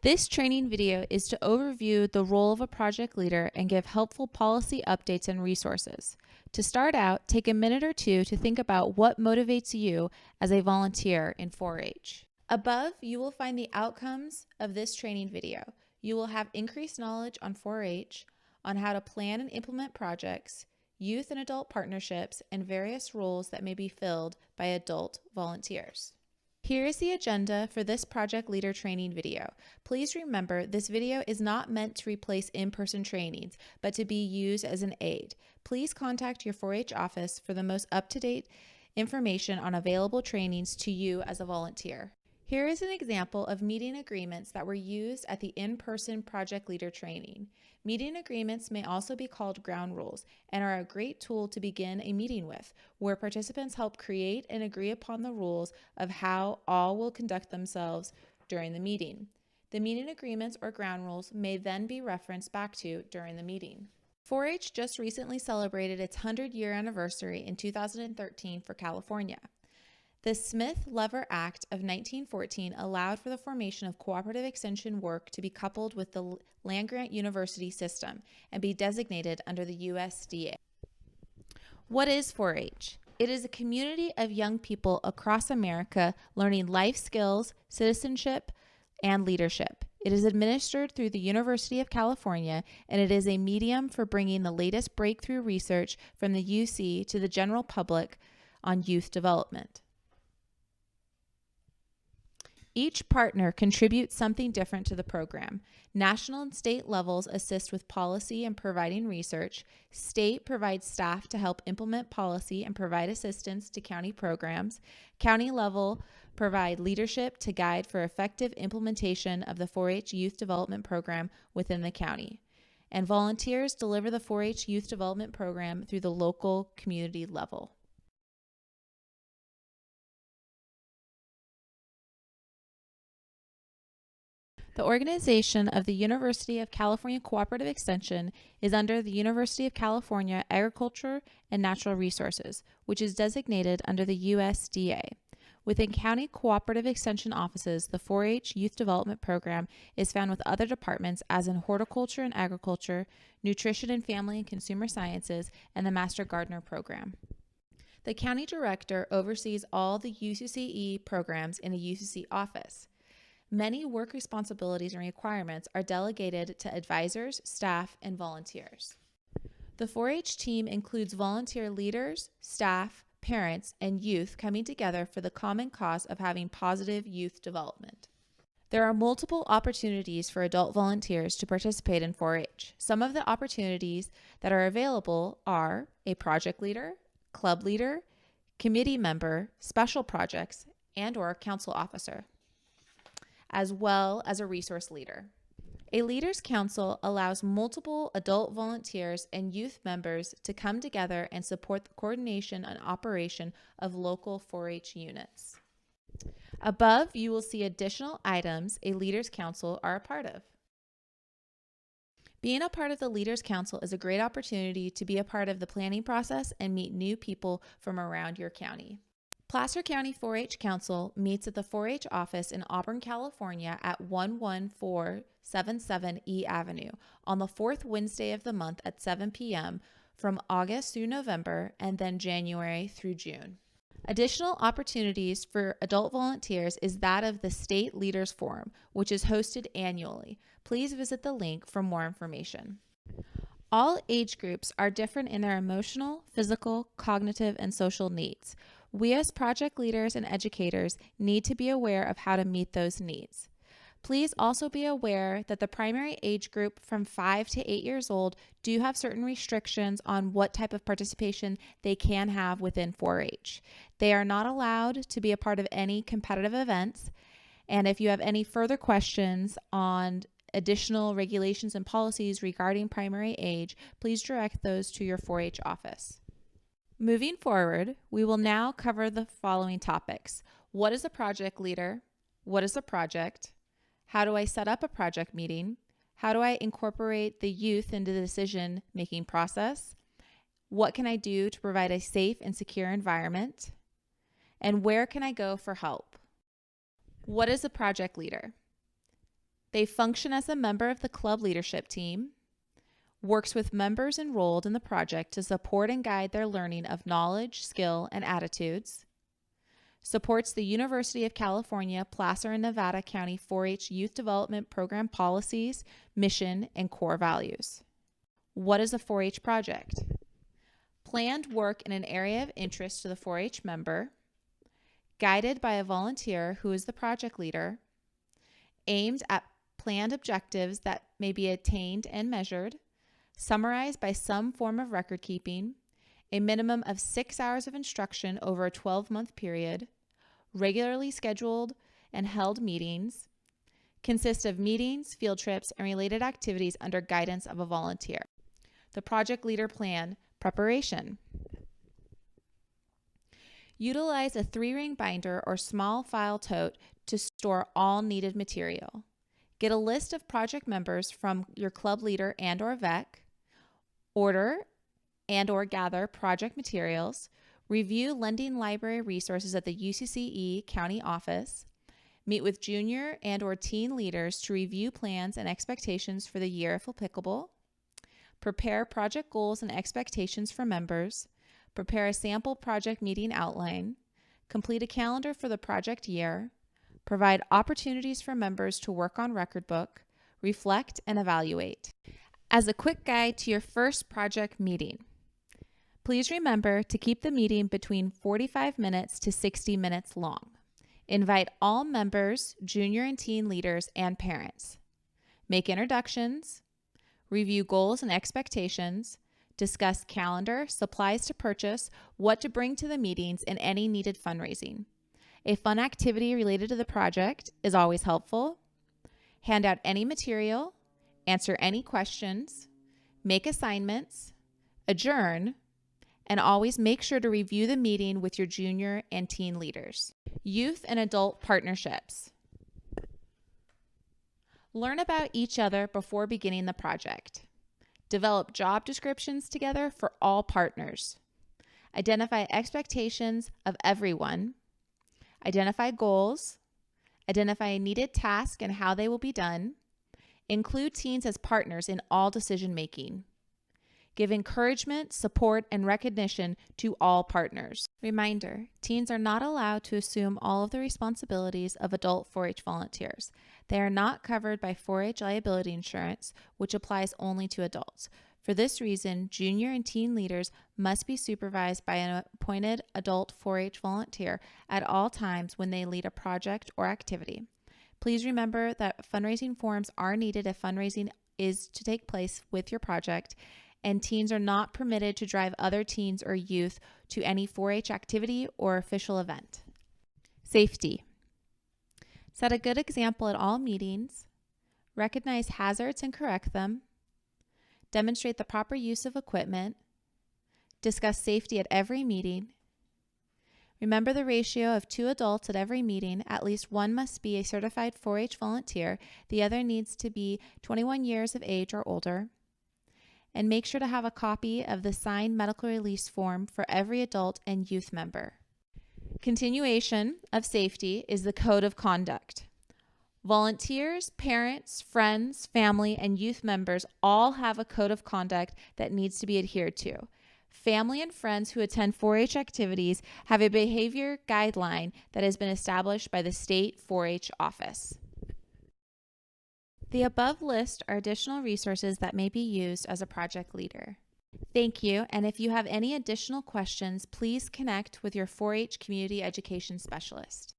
This training video is to overview the role of a project leader and give helpful policy updates and resources. To start out, take a minute or two to think about what motivates you as a volunteer in 4-H. Above, you will find the outcomes of this training video. You will have increased knowledge on 4-H, on how to plan and implement projects, youth and adult partnerships, and various roles that may be filled by adult volunteers. Here is the agenda for this project leader training video. Please remember this video is not meant to replace in-person trainings, but to be used as an aid. Please contact your 4-H office for the most up-to-date information on available trainings to you as a volunteer. Here is an example of meeting agreements that were used at the in-person project leader training. Meeting agreements may also be called ground rules and are a great tool to begin a meeting with, where participants help create and agree upon the rules of how all will conduct themselves during the meeting. The meeting agreements or ground rules may then be referenced back to during the meeting. 4-H just recently celebrated its 100-year anniversary in 2013 for California. The Smith-Lever Act of 1914 allowed for the formation of cooperative extension work to be coupled with the land-grant university system and be designated under the USDA. What is 4-H? It is a community of young people across America learning life skills, citizenship, and leadership. It is administered through the University of California, and it is a medium for bringing the latest breakthrough research from the UC to the general public on youth development. Each partner contributes something different to the program. National and state levels assist with policy and providing research. State provides staff to help implement policy and provide assistance to county programs. County level provide leadership to guide for effective implementation of the 4-H Youth Development Program within the county. And volunteers deliver the 4-H Youth Development Program through the local community level. The organization of the University of California Cooperative Extension is under the University of California Agriculture and Natural Resources, which is designated under the USDA. Within county cooperative extension offices, the 4-H Youth Development Program is found with other departments as in horticulture and agriculture, nutrition and family and consumer sciences, and the Master Gardener Program. The county director oversees all the UCCE programs in the UCC office. Many work responsibilities and requirements are delegated to advisors, staff, and volunteers. The 4-H team includes volunteer leaders, staff, parents, and youth coming together for the common cause of having positive youth development. There are multiple opportunities for adult volunteers to participate in 4-H. Some of the opportunities that are available are a project leader, club leader, committee member, special projects, and/or council officer, as well as a resource leader. A Leaders Council allows multiple adult volunteers and youth members to come together and support the coordination and operation of local 4-H units. Above, you will see additional items a Leaders Council are a part of. Being a part of the Leaders Council is a great opportunity to be a part of the planning process and meet new people from around your county. Placer County 4-H Council meets at the 4-H office in Auburn, California at 11477 E Avenue on the fourth Wednesday of the month at 7 p.m. from August through November and then January through June. Additional opportunities for adult volunteers is that of the State Leaders Forum, which is hosted annually. Please visit the link for more information. All age groups are different in their emotional, physical, cognitive, and social needs. We as project leaders and educators need to be aware of how to meet those needs. Please also be aware that the primary age group from 5 to 8 years old do have certain restrictions on what type of participation they can have within 4-H. They are not allowed to be a part of any competitive events, and if you have any further questions on additional regulations and policies regarding primary age, please direct those to your 4-H office. Moving forward, we will now cover the following topics. What is a project leader? What is a project? How do I set up a project meeting? How do I incorporate the youth into the decision-making process? What can I do to provide a safe and secure environment? And where can I go for help? What is a project leader? They function as a member of the club leadership team, works with members enrolled in the project to support and guide their learning of knowledge, skill, and attitudes, supports the University of California, Placer and Nevada County 4-H Youth Development Program policies, mission, and core values. What is a 4-H project? Planned work in an area of interest to the 4-H member, guided by a volunteer who is the project leader, aimed at planned objectives that may be attained and measured, summarized by some form of record keeping, a minimum of 6 hours of instruction over a 12-month period, regularly scheduled and held meetings, consist of meetings, field trips, and related activities under guidance of a volunteer. The project leader plan preparation. Utilize a 3-ring binder or small file tote to store all needed material. Get a list of project members from your club leader and/or VEC. Order and/or gather project materials. Review lending library resources at the UCCE County Office. Meet with junior and/or teen leaders to review plans and expectations for the year if applicable. Prepare project goals and expectations for members. Prepare a sample project meeting outline. Complete a calendar for the project year. Provide opportunities for members to work on record book. Reflect and evaluate. As a quick guide to your first project meeting, please remember to keep the meeting between 45 minutes to 60 minutes long. Invite all members, junior and teen leaders, and parents. Make introductions. Review goals and expectations. Discuss calendar, supplies to purchase, what to bring to the meetings, and any needed fundraising. A fun activity related to the project is always helpful. Hand out any material. Answer any questions. Make assignments. Adjourn. And always make sure to review the meeting with your junior and teen leaders. Youth and adult partnerships. Learn about each other before beginning the project. Develop job descriptions together for all partners. Identify expectations of everyone. Identify goals. Identify a needed task and how they will be done. Include teens as partners in all decision making. Give encouragement, support, and recognition to all partners. Reminder, teens are not allowed to assume all of the responsibilities of adult 4-H volunteers. They are not covered by 4-H liability insurance, which applies only to adults. For this reason, junior and teen leaders must be supervised by an appointed adult 4-H volunteer at all times when they lead a project or activity. Please remember that fundraising forms are needed if fundraising is to take place with your project, and teens are not permitted to drive other teens or youth to any 4-H activity or official event. Safety. Set a good example at all meetings. Recognize hazards and correct them. Demonstrate the proper use of equipment. Discuss safety at every meeting. Remember the ratio of 2 adults at every meeting. At least one must be a certified 4-H volunteer. The other needs to be 21 years of age or older. And make sure to have a copy of the signed medical release form for every adult and youth member. Continuation of safety is the code of conduct. Volunteers, parents, friends, family, and youth members all have a code of conduct that needs to be adhered to. Family and friends who attend 4-H activities have a behavior guideline that has been established by the state 4-H office. The above list are additional resources that may be used as a project leader. Thank you, and if you have any additional questions, please connect with your 4-H community education specialist.